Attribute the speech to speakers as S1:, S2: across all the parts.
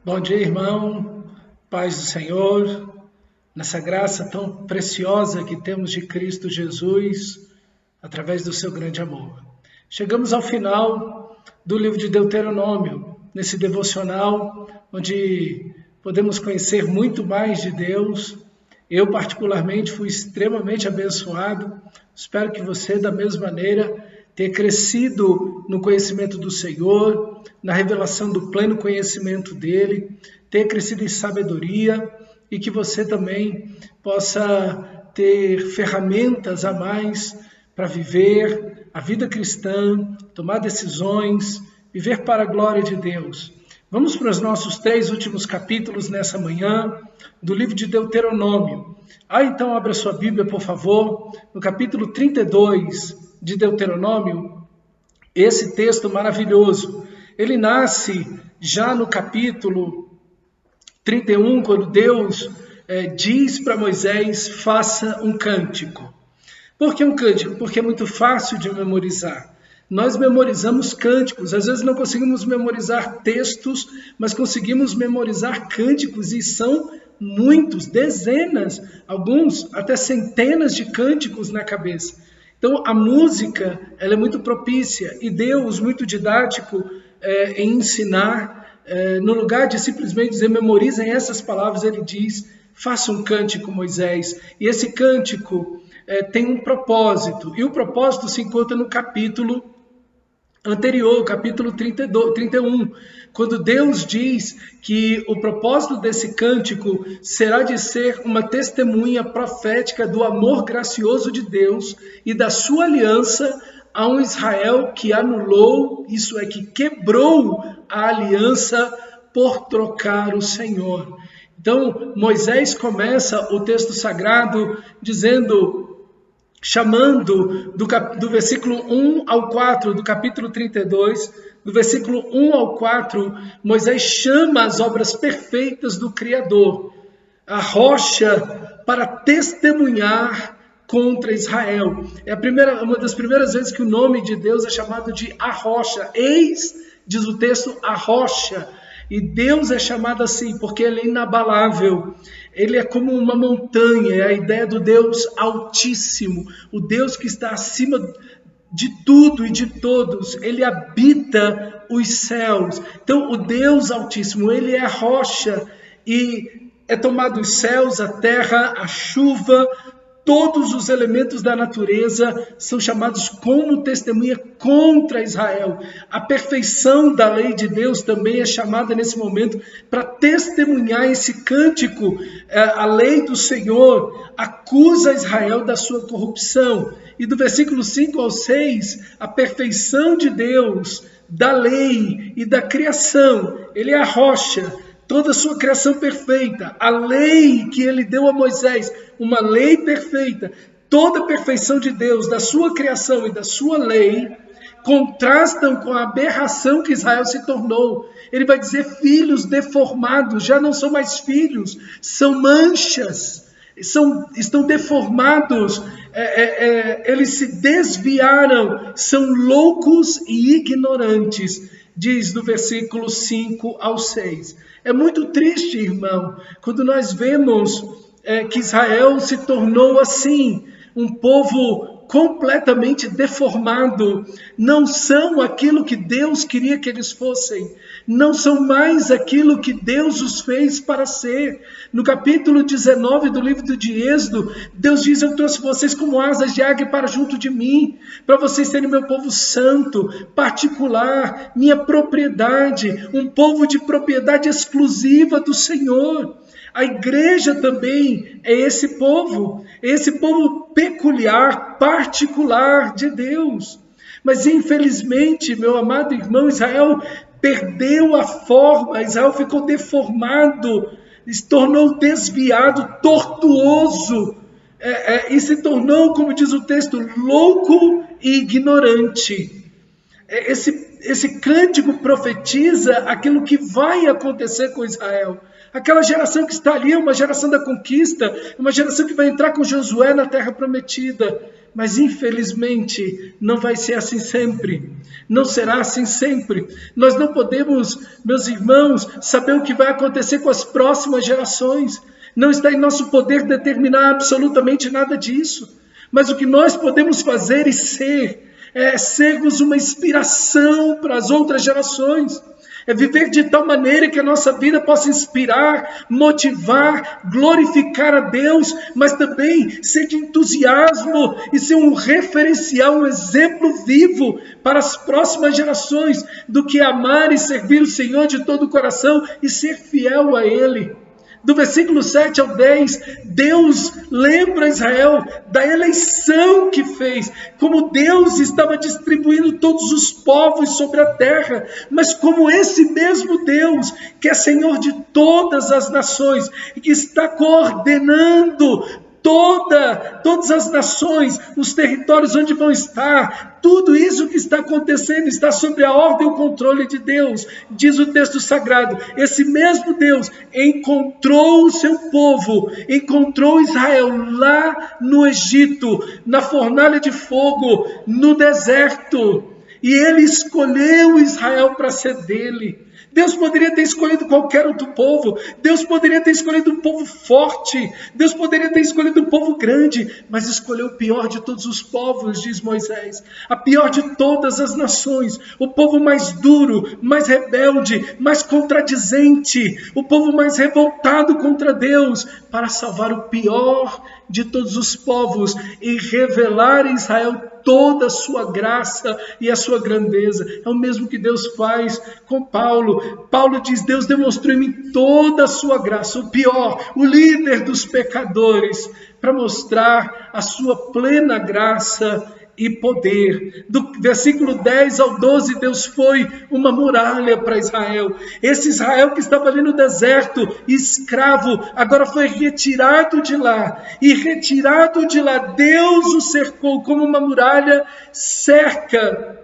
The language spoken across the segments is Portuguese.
S1: Bom dia, irmão, paz do Senhor, nessa graça tão preciosa que temos de Cristo Jesus, através do seu grande amor. Chegamos ao final do livro de Deuteronômio, nesse devocional, onde podemos conhecer muito mais de Deus. Eu, particularmente, fui extremamente abençoado. Espero que você, da mesma maneira, tenha crescido no conhecimento do Senhor, na revelação do pleno conhecimento dele, tenha crescido em sabedoria e que você também possa ter ferramentas a mais para viver a vida cristã, tomar decisões, viver para a glória de Deus. Vamos para os nossos 3 últimos capítulos nessa manhã do livro de Deuteronômio. Então abra sua Bíblia, por favor, no capítulo 32 de Deuteronômio, esse texto maravilhoso. Ele nasce já no capítulo 31, quando Deus diz para Moisés, faça um cântico. Por que um cântico? Porque é muito fácil de memorizar. Nós memorizamos cânticos, às vezes não conseguimos memorizar textos, mas conseguimos memorizar cânticos, e são muitos, dezenas, alguns até centenas de cânticos na cabeça. Então a música, ela é muito propícia, e Deus, muito didático em ensinar, no lugar de simplesmente dizer memorizem essas palavras, ele diz, faça um cântico, Moisés. E esse cântico tem um propósito, e o propósito se encontra no capítulo anterior, capítulo 31, quando Deus diz que o propósito desse cântico será de ser uma testemunha profética do amor gracioso de Deus e da sua aliança a um Israel que anulou, isso é, que quebrou a aliança por trocar o Senhor. Então, Moisés começa o texto sagrado chamando do versículo 1 ao 4 do capítulo 32, do versículo 1 ao 4, Moisés chama as obras perfeitas do Criador, a rocha para testemunhar contra Israel. É uma das primeiras vezes que o nome de Deus é chamado de a rocha. Eis, diz o texto, a rocha. E Deus é chamado assim porque ele é inabalável. Ele é como uma montanha, é a ideia do Deus Altíssimo, o Deus que está acima de tudo e de todos. Ele habita os céus. Então, o Deus Altíssimo, ele é a rocha, e é tomado os céus, a terra, a chuva, todos os elementos da natureza são chamados como testemunha contra Israel. A perfeição da lei de Deus também é chamada nesse momento para testemunhar esse cântico. A lei do Senhor acusa Israel da sua corrupção. E do versículo 5 ao 6, a perfeição de Deus, da lei e da criação. Ele é a rocha. Toda a sua criação perfeita, a lei que ele deu a Moisés, uma lei perfeita, toda a perfeição de Deus, da sua criação e da sua lei, contrastam com a aberração que Israel se tornou. Ele vai dizer, filhos deformados, já não são mais filhos, são manchas, estão deformados, eles se desviaram, são loucos e ignorantes, diz do versículo 5 ao 6. É muito triste, irmão, quando nós vemos que Israel se tornou assim, um povo completamente deformado. Não são aquilo que Deus queria que eles fossem. Não são mais aquilo que Deus os fez para ser. No capítulo 19 do livro de Êxodo, Deus diz, eu trouxe vocês como asas de águia para junto de mim, para vocês serem meu povo santo, particular, minha propriedade, um povo de propriedade exclusiva do Senhor. A igreja também é esse povo peculiar, particular de Deus. Mas infelizmente, meu amado irmão, Israel perdeu a forma, Israel ficou deformado, se tornou desviado, tortuoso, e se tornou, como diz o texto, louco e ignorante. Esse cântico profetiza aquilo que vai acontecer com Israel. Aquela geração que está ali é uma geração da conquista, uma geração que vai entrar com Josué na terra prometida. mas infelizmente não vai ser assim sempre. Não será assim sempre. Nós não podemos, meus irmãos, saber o que vai acontecer com as próximas gerações. Não está em nosso poder determinar absolutamente nada disso. Mas o que nós podemos fazer e ser, é sermos uma inspiração para as outras gerações. É viver de tal maneira que a nossa vida possa inspirar, motivar, glorificar a Deus, mas também ser de entusiasmo e ser um referencial, um exemplo vivo para as próximas gerações do que amar e servir o Senhor de todo o coração e ser fiel a Ele. Do versículo 7 ao 10, Deus lembra Israel da eleição que fez, como Deus estava distribuindo todos os povos sobre a terra, mas como esse mesmo Deus, que é Senhor de todas as nações, e que está coordenando todas as nações, os territórios onde vão estar, tudo isso que está acontecendo está sob a ordem e o controle de Deus. Diz o texto sagrado, esse mesmo Deus encontrou o seu povo, encontrou Israel lá no Egito, na fornalha de fogo, no deserto, e ele escolheu Israel para ser dele. Deus poderia ter escolhido qualquer outro povo, Deus poderia ter escolhido um povo forte, Deus poderia ter escolhido um povo grande, mas escolheu o pior de todos os povos, diz Moisés, a pior de todas as nações, o povo mais duro, mais rebelde, mais contradizente, o povo mais revoltado contra Deus, para salvar o pior de todos os povos e revelar em Israel toda a sua graça e a sua grandeza. É o mesmo que Deus faz com Paulo. Paulo diz, Deus demonstrou em mim toda a sua graça, o pior, o líder dos pecadores, para mostrar a sua plena graça e poder. Do versículo 10 ao 12, Deus foi uma muralha para Israel. Esse Israel que estava ali no deserto, escravo, agora foi retirado de lá. E retirado de lá, Deus o cercou como uma muralha, cerca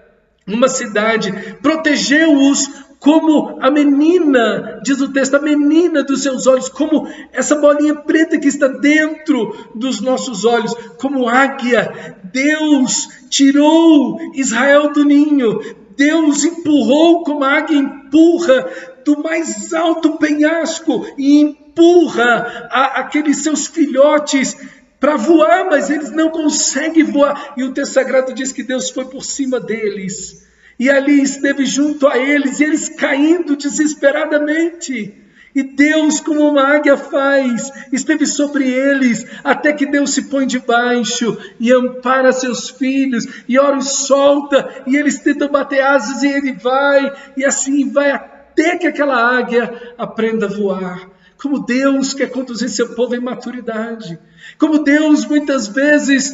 S1: uma cidade, protegeu-os como a menina, diz o texto, a menina dos seus olhos, como essa bolinha preta que está dentro dos nossos olhos, como águia. Deus tirou Israel do ninho, Deus empurrou como a águia empurra do mais alto penhasco e empurra aqueles seus filhotes para voar, mas eles não conseguem voar. E o texto sagrado diz que Deus foi por cima deles. E ali esteve junto a eles, e eles caindo desesperadamente. E Deus, como uma águia faz, esteve sobre eles, até que Deus se põe debaixo e ampara seus filhos, e ora os solta, e eles tentam bater asas, e ele vai, e assim vai até que aquela águia aprenda a voar. Como Deus quer conduzir seu povo em maturidade. Como Deus muitas vezes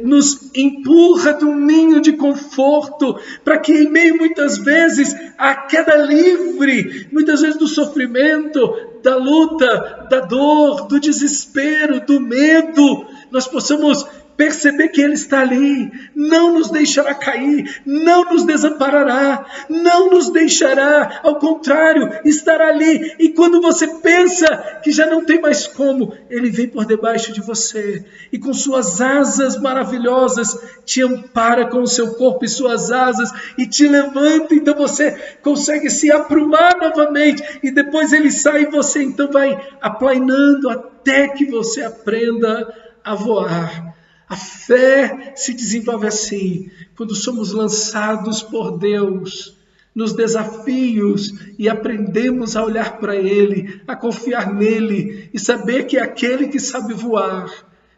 S1: nos empurra de um ninho de conforto, para que em meio muitas vezes à queda livre, muitas vezes do sofrimento, da luta, da dor, do desespero, do medo, nós possamos perceber que Ele está ali, não nos deixará cair, não nos desamparará, não nos deixará, ao contrário, estará ali. E quando você pensa que já não tem mais como, Ele vem por debaixo de você e com suas asas maravilhosas te ampara com o seu corpo e suas asas e te levanta, então você consegue se aprumar novamente e depois Ele sai e você então vai aplainando até que você aprenda a voar. A fé se desenvolve assim, quando somos lançados por Deus nos desafios e aprendemos a olhar para Ele, a confiar nele e saber que aquele que sabe voar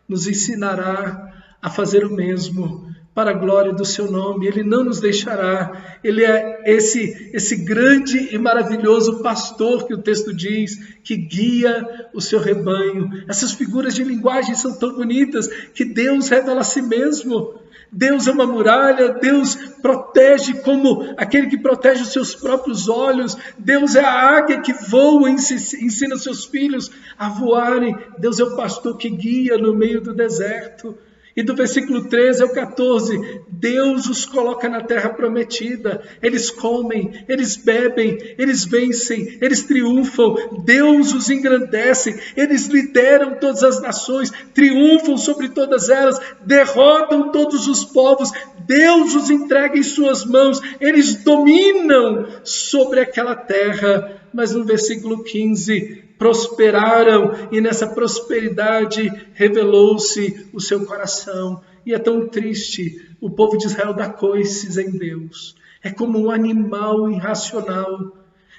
S1: nos ensinará a fazer o mesmo para a glória do seu nome. Ele não nos deixará. Ele é esse grande e maravilhoso pastor que o texto diz, que guia o seu rebanho. Essas figuras de linguagem são tão bonitas que Deus revela a si mesmo. Deus é uma muralha, Deus protege como aquele que protege os seus próprios olhos. Deus é a águia que voa e ensina seus filhos a voarem. Deus é o pastor que guia no meio do deserto. E do versículo 13 ao 14, Deus os coloca na terra prometida. Eles comem, eles bebem, eles vencem, eles triunfam. Deus os engrandece, eles lideram todas as nações, triunfam sobre todas elas, derrotam todos os povos. Deus os entrega em suas mãos, eles dominam sobre aquela terra. Mas no versículo 15, prosperaram e nessa prosperidade revelou-se o seu coração. E é tão triste, o povo de Israel dá coices em Deus. É como um animal irracional.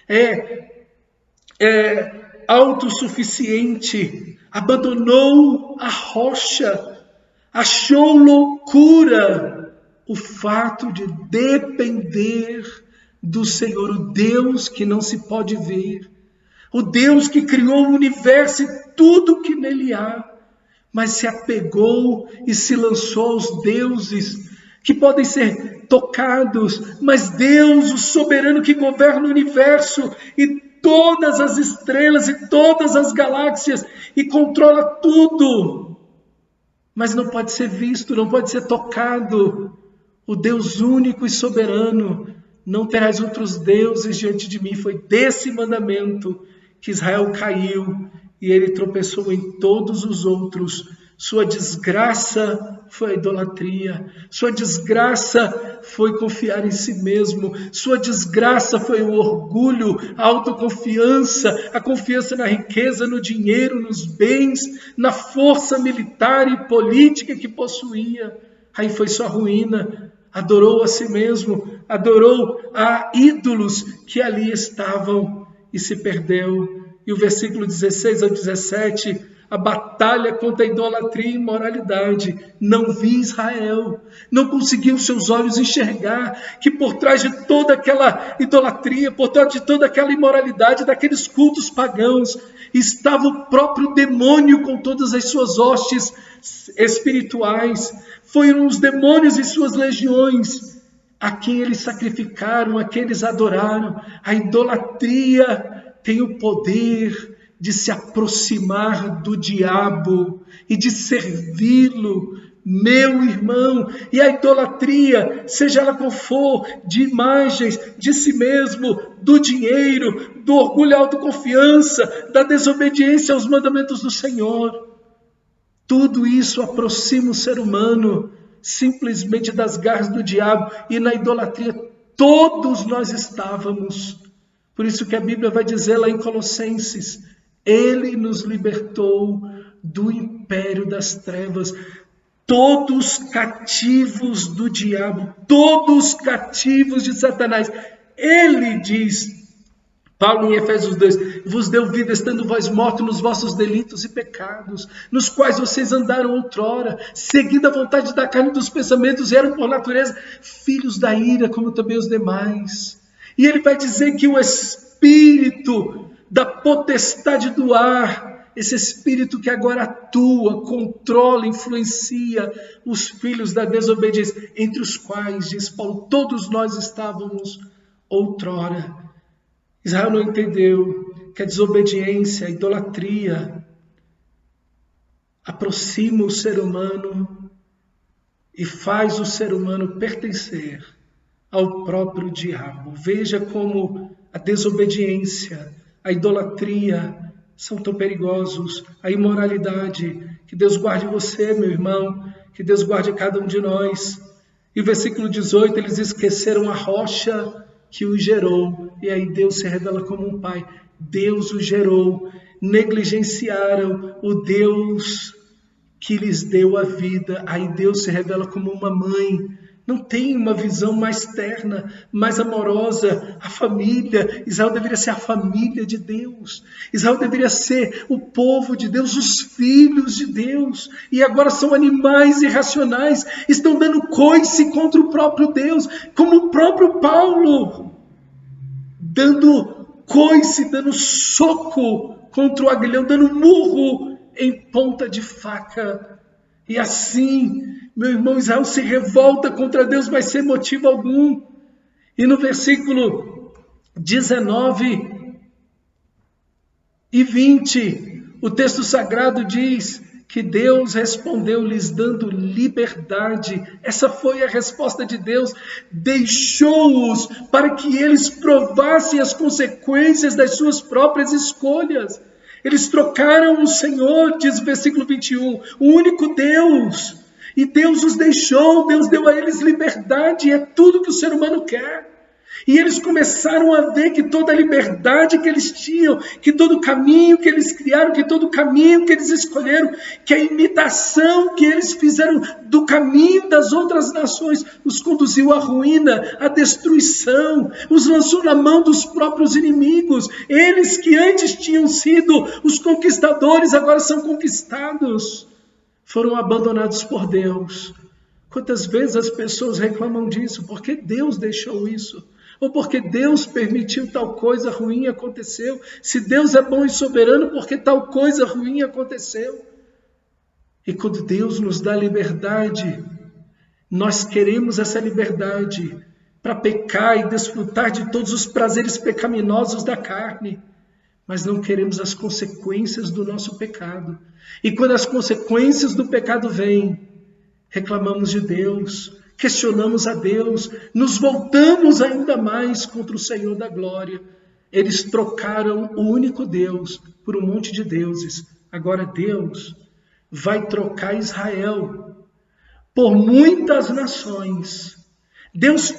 S1: É autossuficiente. Abandonou a rocha. Achou loucura o fato de depender do Senhor, o Deus que não se pode ver. O Deus que criou o universo e tudo que nele há, mas se apegou e se lançou aos deuses que podem ser tocados, mas Deus, o soberano que governa o universo e todas as estrelas e todas as galáxias e controla tudo, mas não pode ser visto, não pode ser tocado. O Deus único e soberano, não terás outros deuses diante de mim. Foi desse mandamento que Israel caiu e ele tropeçou em todos os outros. Sua desgraça foi a idolatria. Sua desgraça foi confiar em si mesmo. Sua desgraça foi o orgulho, a autoconfiança, a confiança na riqueza, no dinheiro, nos bens, na força militar e política que possuía. Aí foi sua ruína. Adorou a si mesmo, adorou a ídolos que ali estavam e se perdeu. E o versículo 16 ao 17, a batalha contra a idolatria e imoralidade. Não vi Israel, não conseguiu seus olhos enxergar que por trás de toda aquela idolatria, por trás de toda aquela imoralidade, daqueles cultos pagãos, estava o próprio demônio com todas as suas hostes espirituais. Foram os demônios e suas legiões a quem eles sacrificaram, a quem eles adoraram. A idolatria tem o poder de se aproximar do diabo e de servi-lo, meu irmão. E a idolatria, seja ela qual for, de imagens, de si mesmo, do dinheiro, do orgulho e autoconfiança, da desobediência aos mandamentos do Senhor, tudo isso aproxima o ser humano simplesmente das garras do diabo. E na idolatria todos nós estávamos. Por isso que a Bíblia vai dizer lá em Colossenses, Ele nos libertou do império das trevas, todos cativos do diabo, todos cativos de Satanás. Ele diz, Paulo em Efésios 2, vos deu vida estando vós mortos nos vossos delitos e pecados, nos quais vocês andaram outrora, seguindo a vontade da carne e dos pensamentos, e eram por natureza filhos da ira, como também os demais. E ele vai dizer que o espírito da potestade do ar, esse espírito que agora atua, controla, influencia os filhos da desobediência, entre os quais, diz Paulo, todos nós estávamos outrora. Israel não entendeu que a desobediência, a idolatria, aproxima o ser humano e faz o ser humano pertencer ao próprio diabo. Veja como a desobediência, a idolatria são tão perigosos, a imoralidade. Que Deus guarde você, meu irmão, que Deus guarde cada um de nós. E o versículo 18, eles esqueceram a rocha que o gerou, e aí Deus se revela como um pai. Deus o gerou, negligenciaram o Deus que lhes deu a vida, aí Deus se revela como uma mãe. Não tem uma visão mais terna, mais amorosa. A família, Israel deveria ser a família de Deus. Israel deveria ser o povo de Deus, os filhos de Deus. E agora são animais irracionais, estão dando coice contra o próprio Deus, como o próprio Paulo, dando coice, dando soco contra o aguilhão, dando murro em ponta de faca. E assim, meu irmão, Israel se revolta contra Deus, mas sem motivo algum. E no versículo 19 e 20, o texto sagrado diz que Deus respondeu-lhes dando liberdade. Essa foi a resposta de Deus. Deixou-os para que eles provassem as consequências das suas próprias escolhas. Eles trocaram o Senhor, diz o versículo 21, o único Deus. E Deus os deixou, Deus deu a eles liberdade, e é tudo que o ser humano quer. E eles começaram a ver que toda a liberdade que eles tinham, que todo o caminho que eles criaram, que todo o caminho que eles escolheram, que a imitação que eles fizeram do caminho das outras nações os conduziu à ruína, à destruição, os lançou na mão dos próprios inimigos. Eles que antes tinham sido os conquistadores, agora são conquistados. Foram abandonados por Deus. Quantas vezes as pessoas reclamam disso? Por que Deus deixou isso? Ou porque Deus permitiu tal coisa ruim aconteceu? Se Deus é bom e soberano, por que tal coisa ruim aconteceu? E quando Deus nos dá liberdade, nós queremos essa liberdade para pecar e desfrutar de todos os prazeres pecaminosos da carne, mas não queremos as consequências do nosso pecado. E quando as consequências do pecado vêm, reclamamos de Deus, questionamos a Deus, nos voltamos ainda mais contra o Senhor da glória. Eles trocaram o único Deus por um monte de deuses. Agora Deus vai trocar Israel por muitas nações. Deus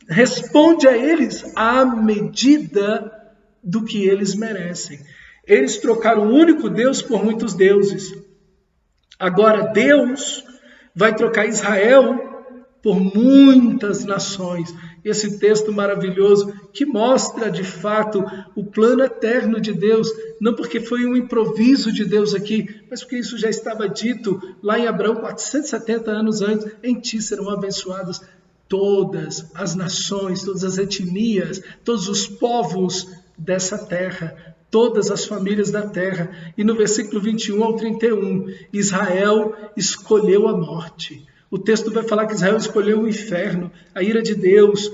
S1: responde a eles à medida do que eles merecem. Eles trocaram o único Deus por muitos deuses. Agora Deus vai trocar Israel por muitas nações. Esse texto maravilhoso que mostra de fato o plano eterno de Deus, não porque foi um improviso de Deus aqui, mas porque isso já estava dito lá em Abraão 470 anos antes. Em ti serão abençoadas todas as nações, todas as etnias, todos os povos dessa terra, todas as famílias da terra. E no versículo 21 ao 31, Israel escolheu a morte. O texto vai falar que Israel escolheu o inferno, a ira de Deus.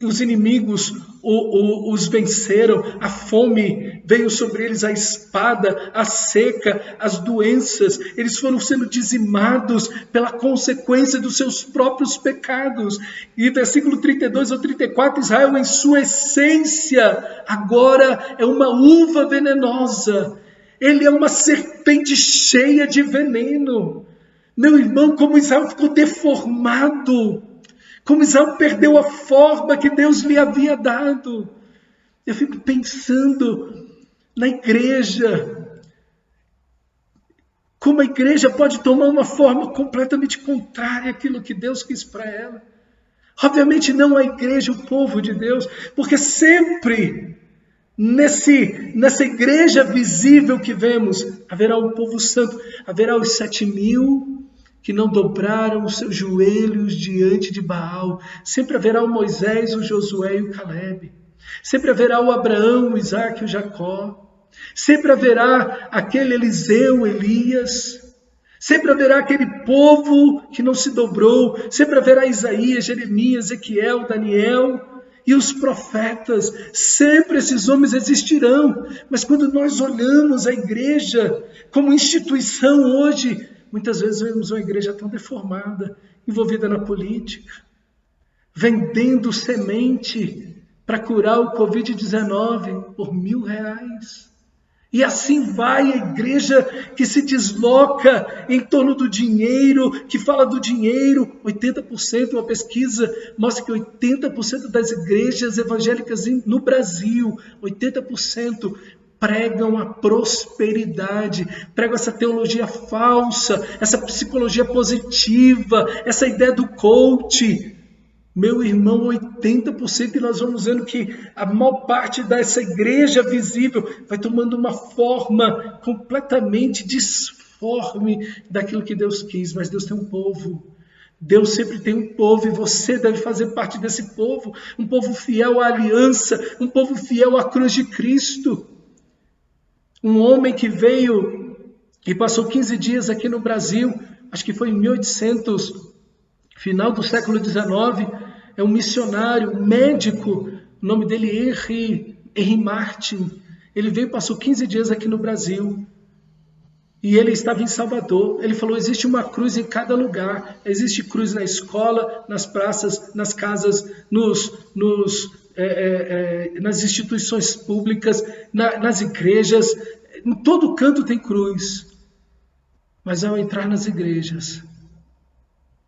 S1: Os inimigos os venceram, a fome veio sobre eles, a espada, a seca, as doenças. Eles foram sendo dizimados pela consequência dos seus próprios pecados. E versículo 32 ao 34, Israel em sua essência agora é uma uva venenosa. Ele é uma serpente cheia de veneno. Meu irmão, como Israel ficou deformado, como Israel perdeu a forma que Deus lhe havia dado. Eu fico pensando na igreja, como a igreja pode tomar uma forma completamente contrária àquilo que Deus quis para ela. Obviamente não a igreja, o povo de Deus, porque sempre nessa igreja visível que vemos, haverá um povo santo, haverá os 7.000 que não dobraram os seus joelhos diante de Baal. Sempre haverá o Moisés, o Josué e o Calebe. Sempre haverá o Abraão, o Isaac e o Jacó. Sempre haverá aquele Eliseu, Elias. Sempre haverá aquele povo que não se dobrou. Sempre haverá Isaías, Jeremias, Ezequiel, Daniel e os profetas. Sempre esses homens existirão. Mas quando nós olhamos a igreja como instituição hoje, muitas vezes vemos uma igreja tão deformada, envolvida na política, vendendo semente para curar o Covid-19 por R$1.000. E assim vai a igreja que se desloca em torno do dinheiro, que fala do dinheiro. 80%, uma pesquisa mostra que 80% das igrejas evangélicas no Brasil, 80%, pregam a prosperidade, pregam essa teologia falsa, essa psicologia positiva, essa ideia do coach. Meu irmão, 80%, e nós vamos vendo que a maior parte dessa igreja visível vai tomando uma forma completamente disforme daquilo que Deus quis. Mas Deus tem um povo. Deus sempre tem um povo e você deve fazer parte desse povo. Um povo fiel à aliança, um povo fiel à cruz de Cristo. Um homem que veio e passou 15 dias aqui no Brasil, acho que foi em 1800, final do século XIX, é um missionário, um médico, o nome dele é Henry Martin. Ele veio e passou 15 dias aqui no Brasil. E ele estava em Salvador. Ele falou, existe uma cruz em cada lugar. Existe cruz na escola, nas praças, nas casas, nas instituições públicas, nas igrejas. Em todo canto tem cruz. Mas ao entrar nas igrejas,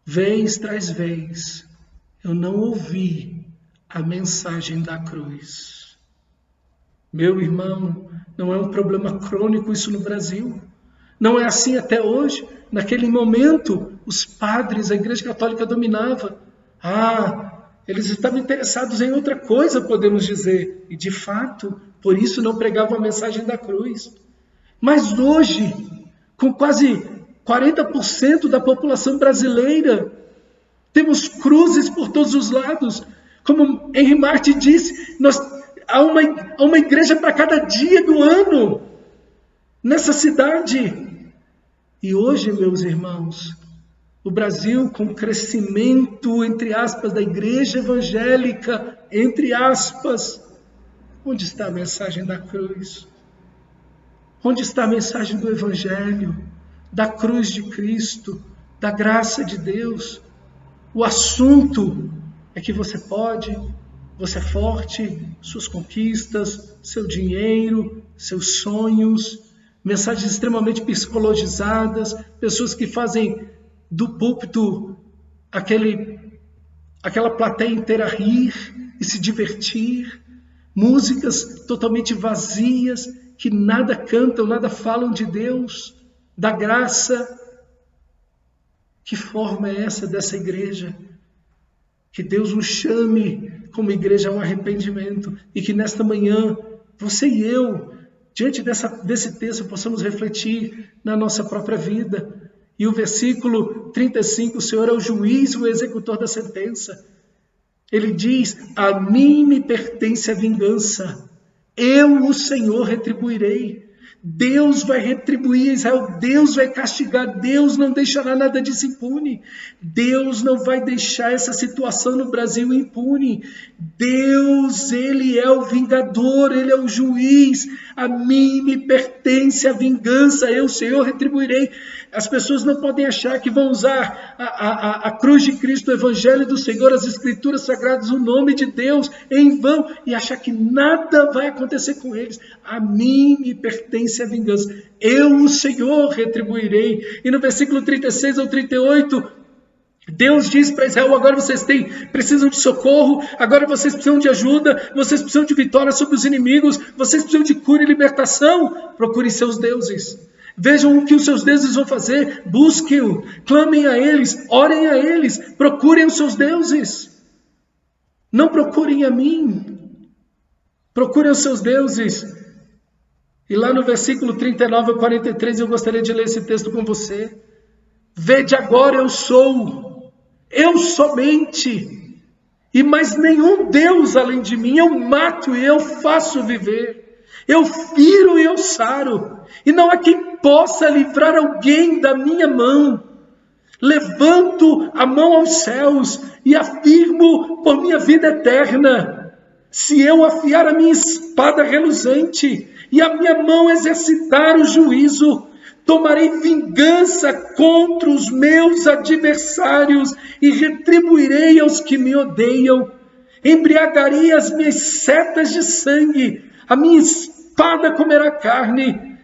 S1: vez tras vez, eu não ouvi a mensagem da cruz. Meu irmão, não é um problema crônico isso no Brasil. Não é assim até hoje. Naquele momento, os padres, a Igreja Católica dominava. Eles estavam interessados em outra coisa, podemos dizer. E de fato, por isso não pregavam a mensagem da cruz. Mas hoje, com quase 40% da população brasileira, temos cruzes por todos os lados. Como Henry Martin disse, há uma igreja para cada dia do ano nessa cidade. E hoje, meus irmãos, o Brasil, com o crescimento, entre aspas, da igreja evangélica, entre aspas, onde está a mensagem da cruz? Onde está a mensagem do Evangelho, da cruz de Cristo, da graça de Deus? O assunto é que você pode, você é forte, suas conquistas, seu dinheiro, seus sonhos, mensagens extremamente psicologizadas, pessoas que fazem do púlpito aquela plateia inteira rir e se divertir, músicas totalmente vazias, que nada cantam, nada falam de Deus, da graça. Que forma é essa dessa igreja? Que Deus nos chame como igreja ao arrependimento e que nesta manhã, você e eu, diante desse texto, possamos refletir na nossa própria vida. E o versículo 35, o Senhor é o juiz e o executor da sentença. Ele diz, a mim me pertence a vingança, eu, o Senhor, retribuirei. Deus vai retribuir Israel, Deus vai castigar, Deus não deixará nada disso impune. Deus não vai deixar essa situação no Brasil impune. Deus, Ele é o vingador, Ele é o juiz. A mim me pertence a vingança, eu, Senhor, retribuirei. As pessoas não podem achar que vão usar a cruz de Cristo, o Evangelho do Senhor, as Escrituras Sagradas, o nome de Deus em vão e achar que nada vai acontecer com eles. A mim me pertence a vingança. Eu, o Senhor, retribuirei. E no versículo 36 ao 38, Deus diz para Israel, agora vocês precisam de socorro, agora vocês precisam de ajuda, vocês precisam de vitória sobre os inimigos, vocês precisam de cura e libertação. Procurem seus deuses. Vejam o que os seus deuses vão fazer, busquem-o, clamem a eles, orem a eles, procurem os seus deuses. Não procurem a mim, procurem os seus deuses. E lá no versículo 39 ao 43, eu gostaria de ler esse texto com você. Vede agora eu somente, e mais nenhum Deus além de mim. Eu mato e eu faço viver, eu firo e eu saro, e não há quem possa livrar alguém da minha mão. Levanto a mão aos céus e afirmo por minha vida eterna. Se eu afiar a minha espada reluzente e a minha mão exercitar o juízo, tomarei vingança contra os meus adversários e retribuirei aos que me odeiam. Embriagarei as minhas setas de sangue, a minha espada comerá carne,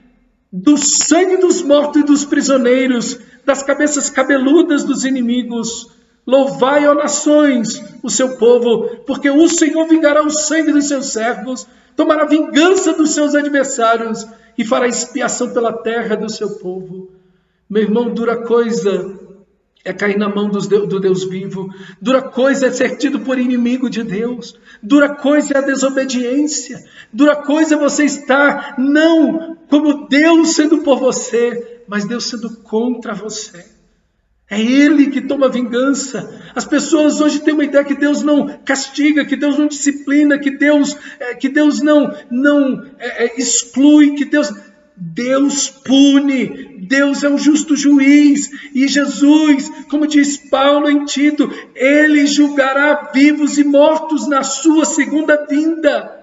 S1: do sangue dos mortos e dos prisioneiros, das cabeças cabeludas dos inimigos. Louvai, ó nações, o seu povo, porque o Senhor vingará o sangue dos seus servos, tomará vingança dos seus adversários e fará expiação pela terra do seu povo. Meu irmão, dura coisa é cair na mão do Deus vivo. Dura coisa é ser tido por inimigo de Deus. Dura coisa é a desobediência. Dura coisa é você estar não como Deus sendo por você, mas Deus sendo contra você. É Ele que toma vingança. As pessoas hoje têm uma ideia que Deus não castiga, que Deus não disciplina, que Deus não exclui, que Deus pune. Deus é um justo juiz. E Jesus, como diz Paulo em Tito, Ele julgará vivos e mortos na sua segunda vinda.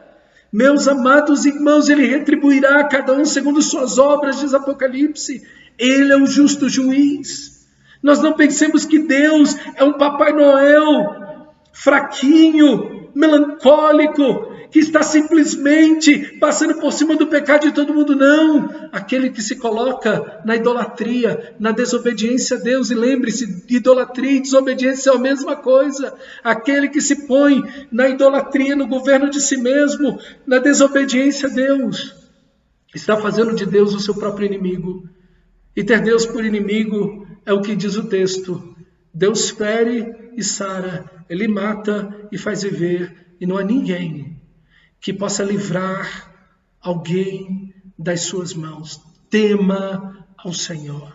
S1: Meus amados irmãos, Ele retribuirá a cada um segundo suas obras, diz Apocalipse. Ele é o justo juiz. Nós não pensemos que Deus é um Papai Noel fraquinho, melancólico, que está simplesmente passando por cima do pecado de todo mundo. Não, aquele que se coloca na idolatria, na desobediência a Deus. E lembre-se, idolatria e desobediência é a mesma coisa. Aquele que se põe na idolatria, no governo de si mesmo, na desobediência a Deus, está fazendo de Deus o seu próprio inimigo. E ter Deus por inimigo é o que diz o texto. Deus fere e sara, Ele mata e faz viver, e não há ninguém que possa livrar alguém das suas mãos. Tema ao Senhor.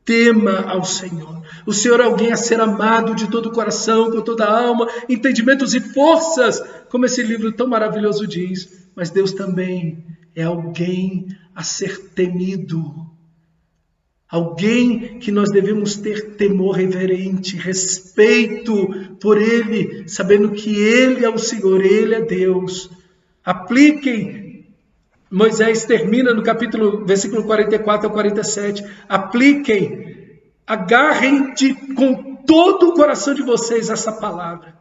S1: Tema ao Senhor. O Senhor é alguém a ser amado de todo o coração, com toda a alma, entendimentos e forças, como esse livro tão maravilhoso diz. Mas Deus também é alguém a ser temido. Alguém que nós devemos ter temor reverente, respeito por Ele, sabendo que Ele é o Senhor, Ele é Deus. Apliquem, Moisés termina no versículo 44 ao 47, apliquem, agarrem com todo o coração de vocês essa palavra.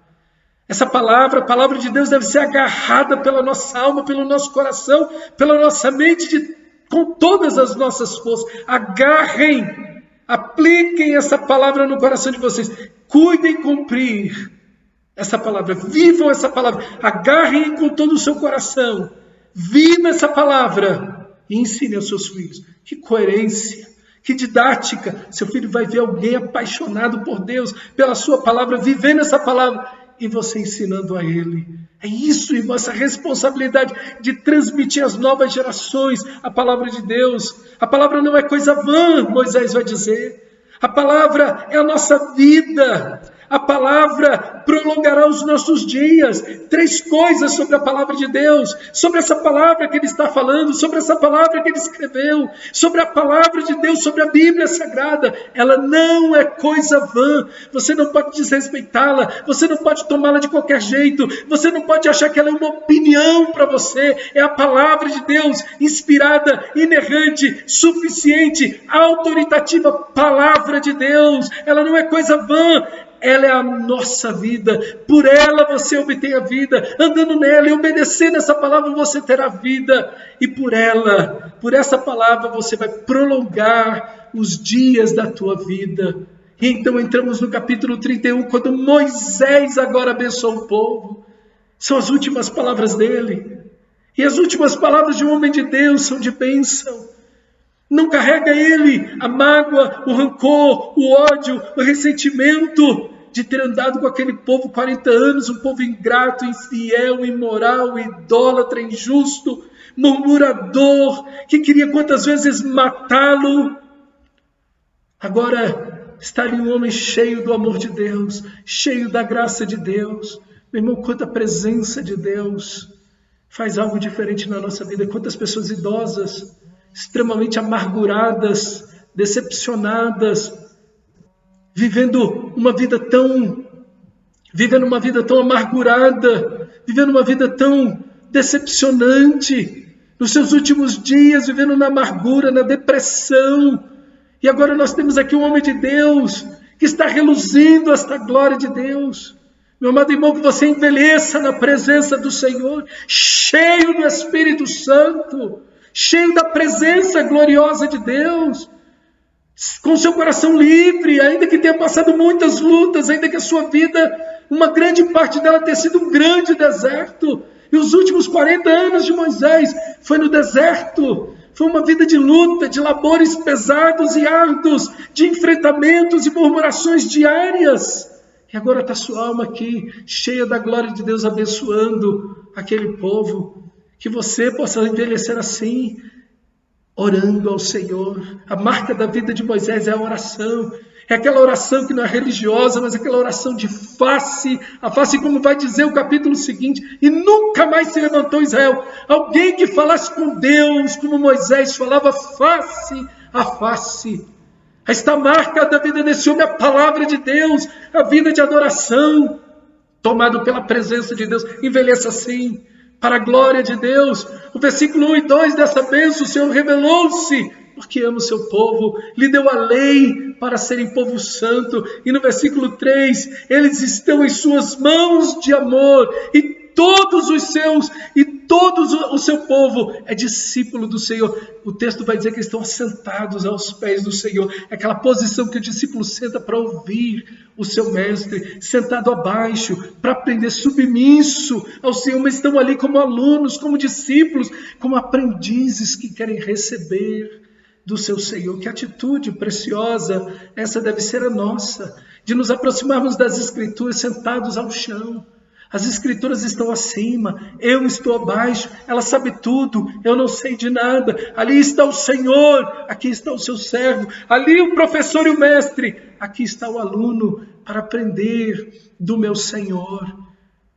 S1: Essa palavra, a palavra de Deus deve ser agarrada pela nossa alma, pelo nosso coração, pela nossa mente, com todas as nossas forças. Agarrem, apliquem essa palavra no coração de vocês. Cuidem cumprir essa palavra, vivam essa palavra. Agarrem com todo o seu coração. Viva essa palavra e ensine aos seus filhos. Que coerência, que didática. Seu filho vai ver alguém apaixonado por Deus, pela sua palavra, vivendo essa palavra, e você ensinando a ele. É isso, irmão, essa responsabilidade de transmitir às novas gerações a palavra de Deus. A palavra não é coisa vã, Moisés vai dizer. A palavra é a nossa vida. A palavra prolongará os nossos dias. 3 coisas sobre a palavra de Deus, sobre essa palavra que Ele está falando, sobre essa palavra que Ele escreveu, sobre a palavra de Deus, sobre a Bíblia Sagrada. Ela não é coisa vã. Você não pode desrespeitá-la, você não pode tomá-la de qualquer jeito, você não pode achar que ela é uma opinião para você. É a palavra de Deus, inspirada, inerrante, suficiente, autoritativa, palavra de Deus. Ela não é coisa vã. Ela é a nossa vida, por ela você obtém a vida, andando nela e obedecendo essa palavra você terá vida, e por ela, por essa palavra você vai prolongar os dias da tua vida. E então entramos no capítulo 31, quando Moisés agora abençoa o povo, são as últimas palavras dele, e as últimas palavras de um homem de Deus são de bênção. Não carrega ele a mágoa, o rancor, o ódio, o ressentimento de ter andado com aquele povo 40 anos, um povo ingrato, infiel, imoral, idólatra, injusto, murmurador, que queria quantas vezes matá-lo. Agora está ali um homem cheio do amor de Deus, cheio da graça de Deus. Meu irmão, quanta presença de Deus faz algo diferente na nossa vida. Quantas pessoas idosas, extremamente amarguradas, decepcionadas, vivendo uma vida tão amargurada, vivendo uma vida tão decepcionante, nos seus últimos dias, vivendo na amargura, na depressão. E agora nós temos aqui um homem de Deus, que está reluzindo esta glória de Deus. Meu amado irmão, que você envelheça na presença do Senhor, cheio do Espírito Santo, cheio da presença gloriosa de Deus, com seu coração livre, ainda que tenha passado muitas lutas, ainda que a sua vida, uma grande parte dela tenha sido um grande deserto, e os últimos 40 anos de Moisés foi no deserto, foi uma vida de luta, de labores pesados e árduos, de enfrentamentos e murmurações diárias, e agora está sua alma aqui, cheia da glória de Deus, abençoando aquele povo. Que você possa envelhecer assim, orando ao Senhor. A marca da vida de Moisés é a oração. É aquela oração que não é religiosa, mas aquela oração de face a face, como vai dizer o capítulo seguinte. E nunca mais se levantou Israel alguém que falasse com Deus como Moisés falava, face a face. Esta é a marca da vida desse homem, a palavra de Deus, a vida de adoração, tomado pela presença de Deus. Envelheça assim, para a glória de Deus. O versículo 1 e 2 dessa bênção, o Senhor revelou-se porque ama o seu povo, lhe deu a lei para serem povo santo. E no versículo 3, eles estão em suas mãos de amor, e todo o seu povo é discípulo do Senhor. O texto vai dizer que eles estão assentados aos pés do Senhor. É aquela posição que o discípulo senta para ouvir o seu mestre, sentado abaixo, para aprender, submisso ao Senhor, mas estão ali como alunos, como discípulos, como aprendizes que querem receber do seu Senhor. Que atitude preciosa essa deve ser a nossa, de nos aproximarmos das Escrituras sentados ao chão. As Escrituras estão acima, eu estou abaixo, ela sabe tudo, eu não sei de nada. Ali está o Senhor, aqui está o seu servo, ali o professor e o mestre, aqui está o aluno para aprender do meu Senhor.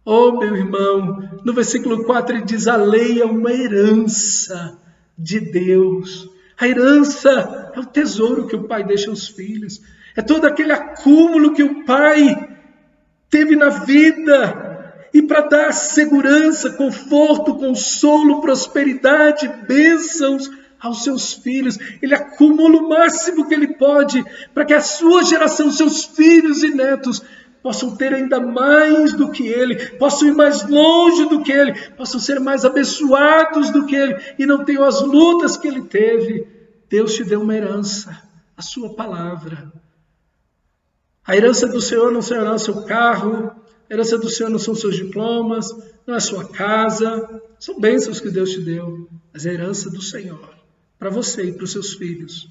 S1: Oh, meu irmão, no versículo 4 ele diz: a lei é uma herança de Deus. A herança é o tesouro que o pai deixa aos filhos, é todo aquele acúmulo que o pai teve na vida, e para dar segurança, conforto, consolo, prosperidade, bênçãos aos seus filhos. Ele acumula o máximo que ele pode para que a sua geração, seus filhos e netos, possam ter ainda mais do que ele, possam ir mais longe do que ele, possam ser mais abençoados do que ele e não tenham as lutas que ele teve. Deus te deu uma herança, a sua palavra. A herança do Senhor não será o seu carro, a herança do Senhor não são seus diplomas, não é a sua casa, são bênçãos que Deus te deu, mas a herança do Senhor, para você e para os seus filhos,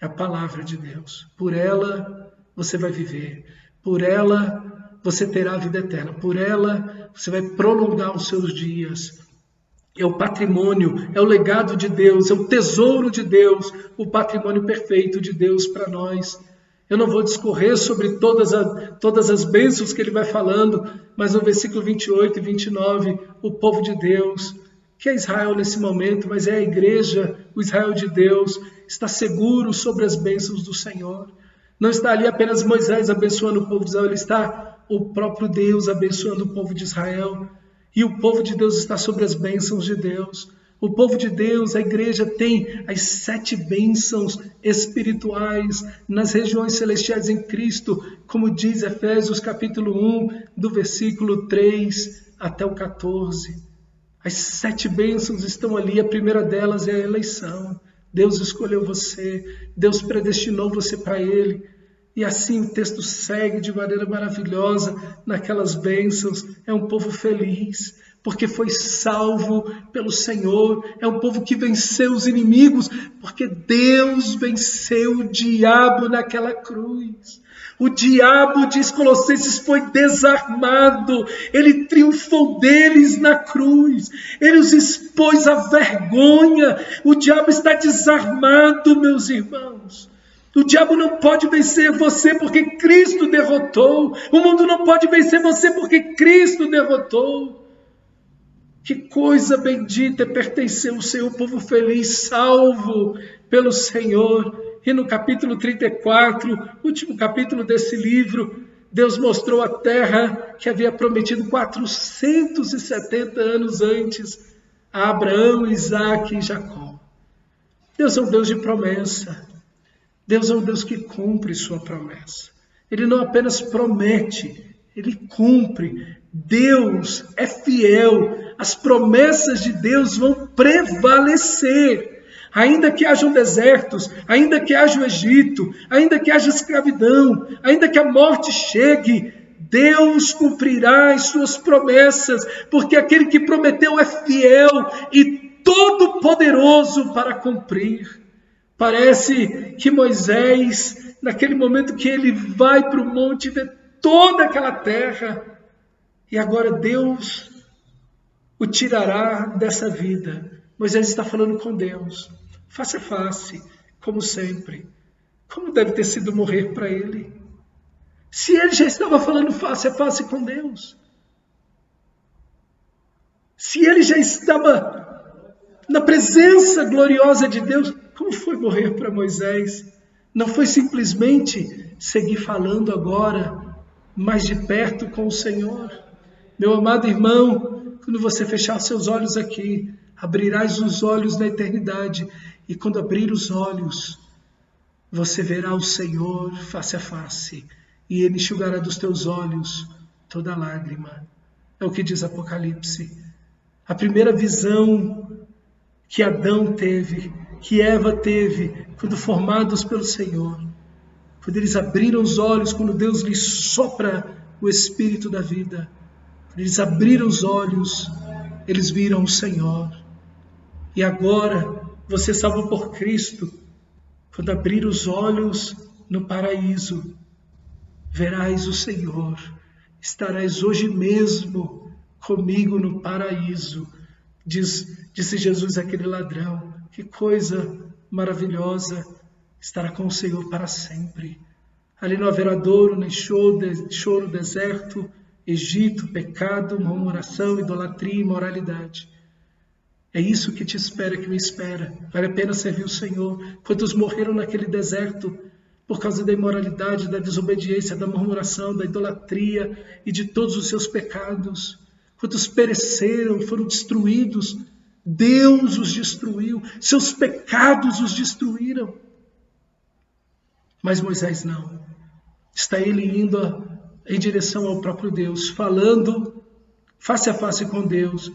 S1: é a palavra de Deus. Por ela você vai viver, por ela você terá a vida eterna, por ela você vai prolongar os seus dias. É o patrimônio, é o legado de Deus, é o tesouro de Deus, o patrimônio perfeito de Deus para nós. Eu não vou discorrer sobre todas as bênçãos que ele vai falando, mas no versículo 28 e 29, o povo de Deus, que é Israel nesse momento, mas é a igreja, o Israel de Deus, está seguro sobre as bênçãos do Senhor. Não está ali apenas Moisés abençoando o povo de Israel, ele está o próprio Deus abençoando o povo de Israel. E o povo de Deus está sobre as bênçãos de Deus. O povo de Deus, a igreja, tem as 7 bênçãos espirituais nas regiões celestiais em Cristo, como diz Efésios capítulo 1, do versículo 3 até o 14. As 7 bênçãos estão ali, a primeira delas é a eleição. Deus escolheu você, Deus predestinou você para Ele. E assim o texto segue de maneira maravilhosa naquelas bênçãos. É um povo feliz, porque foi salvo pelo Senhor. É um povo que venceu os inimigos, porque Deus venceu o diabo naquela cruz. O diabo, diz Colossenses, foi desarmado. Ele triunfou deles na cruz. Ele os expôs à vergonha. O diabo está desarmado, meus irmãos. O diabo não pode vencer você porque Cristo derrotou. O mundo não pode vencer você porque Cristo derrotou. Que coisa bendita é pertencer ao Senhor, povo feliz, salvo pelo Senhor. E no capítulo 34, último capítulo desse livro, Deus mostrou a terra que havia prometido 470 anos antes a Abraão, Isaque e Jacó. Deus é um Deus de promessa. Deus é um Deus que cumpre sua promessa. Ele não apenas promete, ele cumpre. Deus é fiel. As promessas de Deus vão prevalecer. Ainda que hajam desertos, ainda que haja o Egito, ainda que haja escravidão, ainda que a morte chegue, Deus cumprirá as suas promessas, porque aquele que prometeu é fiel e todo-poderoso para cumprir. Parece que Moisés, naquele momento que ele vai para o monte, vê toda aquela terra, e agora Deus o tirará dessa vida. Moisés está falando com Deus, face a face, como sempre. Como deve ter sido morrer para ele? Se ele já estava falando face a face com Deus. Se ele já estava na presença gloriosa de Deus, como foi morrer para Moisés? Não foi simplesmente seguir falando agora, mais de perto com o Senhor. Meu amado irmão, quando você fechar seus olhos aqui, abrirás os olhos na eternidade. E quando abrir os olhos, você verá o Senhor face a face. E Ele enxugará dos teus olhos toda lágrima. É o que diz Apocalipse. A primeira visão que Adão teve, que Eva teve, quando formados pelo Senhor. Quando eles abriram os olhos, quando Deus lhes sopra o Espírito da vida. Quando eles abriram os olhos, eles viram o Senhor. E agora, você salvo por Cristo, quando abrir os olhos no paraíso, verás o Senhor. Estarás hoje mesmo comigo no paraíso. Disse Jesus àquele ladrão. Que coisa maravilhosa. Estará com o Senhor para sempre. Ali não haverá dor, nem choro, deserto, Egito, pecado, murmuração, idolatria e imoralidade. É isso que te espera, que me espera. Vale a pena servir o Senhor. Quantos morreram naquele deserto por causa da imoralidade, da desobediência, da murmuração, da idolatria e de todos os seus pecados. Quantos pereceram, foram destruídos. Deus os destruiu. Seus pecados os destruíram. Mas Moisés não. Está ele indo em direção ao próprio Deus, falando face a face com Deus.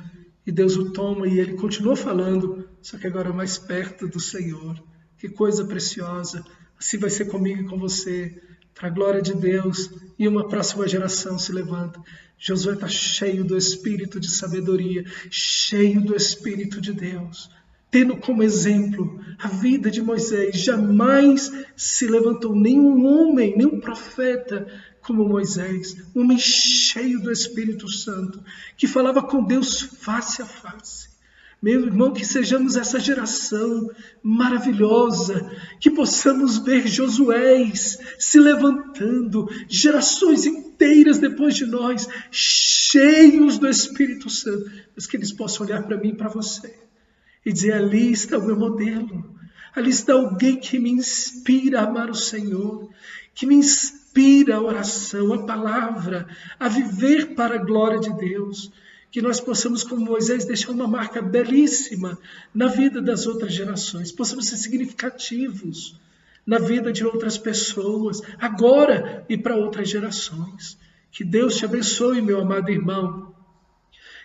S1: E Deus o toma e ele continua falando, só que agora mais perto do Senhor. Que coisa preciosa. Assim vai ser comigo e com você. Para a glória de Deus. E uma próxima geração se levanta. Josué está cheio do Espírito de sabedoria, cheio do Espírito de Deus. Tendo como exemplo a vida de Moisés. Jamais se levantou nenhum homem, nenhum profeta como Moisés, um homem cheio do Espírito Santo, que falava com Deus face a face. Meu irmão, que sejamos essa geração maravilhosa, que possamos ver Josués se levantando, gerações inteiras depois de nós, cheios do Espírito Santo, mas que eles possam olhar para mim e para você e dizer: ali está o meu modelo, ali está alguém que me inspira a amar o Senhor, que me inspira a oração, a palavra, a viver para a glória de Deus. Que nós possamos, como Moisés, deixar uma marca belíssima na vida das outras gerações. Possamos ser significativos na vida de outras pessoas, agora e para outras gerações. Que Deus te abençoe, meu amado irmão.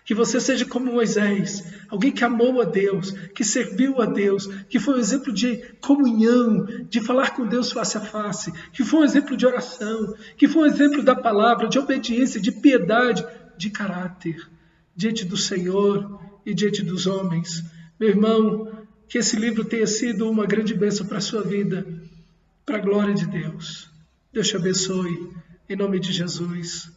S1: Que você seja como Moisés, alguém que amou a Deus, que serviu a Deus, que foi um exemplo de comunhão, de falar com Deus face a face, que foi um exemplo de oração, que foi um exemplo da palavra, de obediência, de piedade, de caráter, diante do Senhor e diante dos homens. Meu irmão, que esse livro tenha sido uma grande bênção para a sua vida, para a glória de Deus. Deus te abençoe, em nome de Jesus.